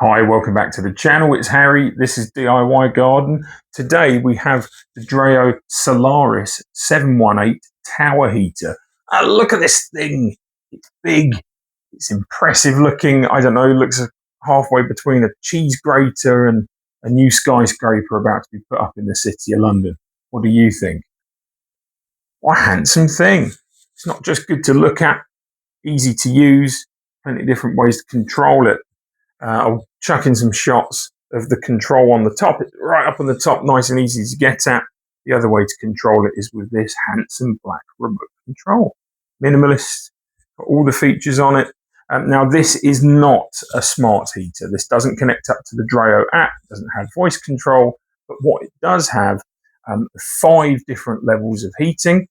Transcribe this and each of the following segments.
Hi, welcome back to the channel. It's Harry. This is DIY Garden. Today we have the Dreo Solaris 718 tower heater. Look at this thing. It's big. It's impressive looking. I don't know, looks halfway between a cheese grater and a new skyscraper about to be put up in the city of London. What do you think? What a handsome thing. It's not just good to look at, easy to use, plenty of different ways to control it. I'll chuck in some shots of the control on the top. It's right up on the top, nice and easy to get at. The other way to control it is with this handsome black remote control. Minimalist, got all the features on it. Now, this is not a smart heater. This doesn't connect up to the Dreo app, doesn't have voice control, but what it does have, 5 different levels of heating.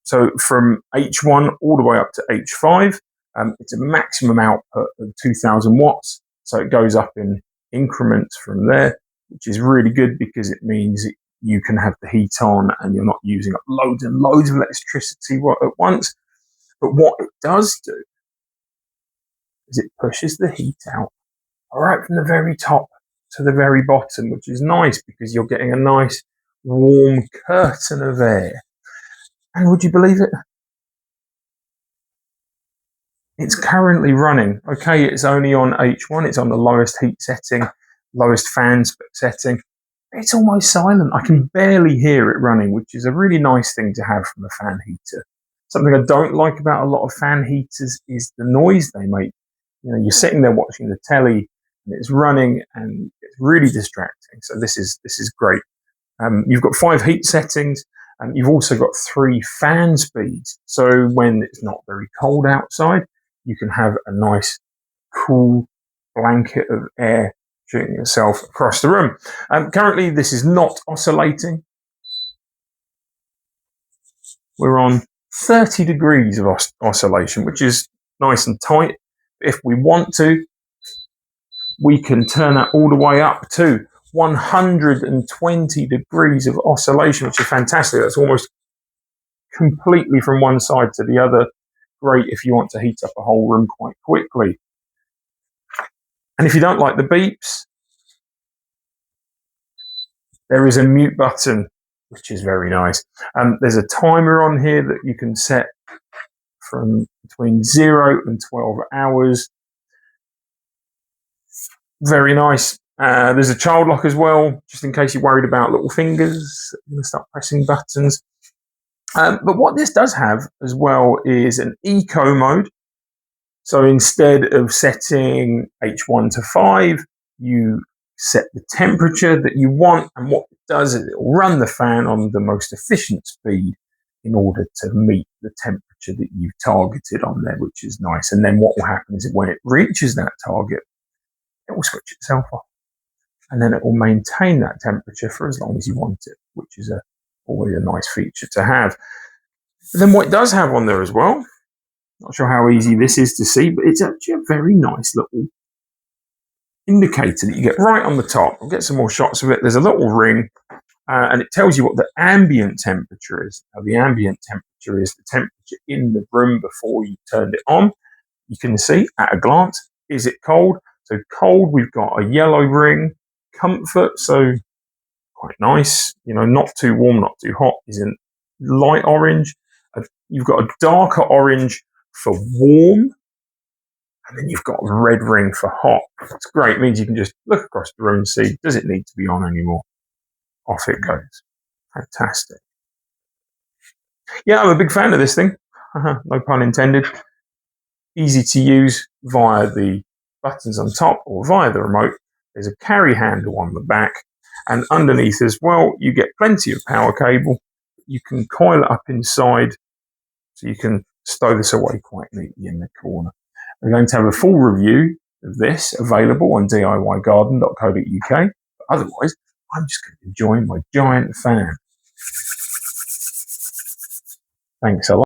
So from H1 all the way up to H5, it's a maximum output of 2000 watts. So it goes up in increments from there, which is really good because it means you can have the heat on and you're not using up loads and loads of electricity at once. But what it does do is it pushes the heat out right from the very top to the very bottom, which is nice because you're getting a nice warm curtain of air. And would you believe it? It's currently running. Okay, it's only on H1. It's on the lowest heat setting, lowest fan setting. It's almost silent. I can barely hear it running, which is a really nice thing to have from a fan heater. Something I don't like about a lot of fan heaters is the noise they make. You know, you're sitting there watching the telly and it's running and it's really distracting. So this is great. You've got 5 heat settings. You've also got 3 fan speeds. So when it's not very cold outside, you can have a nice cool blanket of air shooting yourself across the room. Currently, this is not oscillating. We're on 30 degrees of oscillation, which is nice and tight. If we want to, we can turn that all the way up to 120 degrees of oscillation, which is fantastic. That's almost completely from one side to the other. Great if you want to heat up a whole room quite quickly. And if you don't like the beeps, there is a mute button, which is very nice. There's a timer on here that you can set from between 0 and 12 hours. Very nice. There's a child lock as well, just in case you're worried about little fingers. You're going to start pressing buttons. But what this does have as well is an eco mode. So instead of setting H1 to 5, you set the temperature that you want. And what it does is it will run the fan on the most efficient speed in order to meet the temperature that you've targeted on there, which is nice. And then what will happen is when it reaches that target, it will switch itself off. And then it will maintain that temperature for as long as you want it, which is always a nice feature to have. But then what it does have on there as well, not sure how easy this is to see, but it's actually a very nice little indicator that you get right on the top. I'll get some more shots of it. There's a little ring, and it tells you what the ambient temperature is. Now, the ambient temperature is the temperature in the room before you turned it on. You can see at a glance, is it cold? So cold, we've got a yellow ring. Comfort, so quite nice, you know, not too warm, not too hot, is in light orange. You've got a darker orange for warm, and then you've got a red ring for hot. It's great. It means you can just look across the room and see, does it need to be on anymore? Off it goes. Fantastic. Yeah, I'm a big fan of this thing. No pun intended. Easy to use via the buttons on top or via the remote. There's a carry handle on the back, and underneath as well, you get plenty of power cable. You can coil it up inside, so you can stow this away quite neatly in the corner. We're going to have a full review of this available on DIYgarden.co.uk. But otherwise, I'm just going to enjoy my giant fan. Thanks a lot.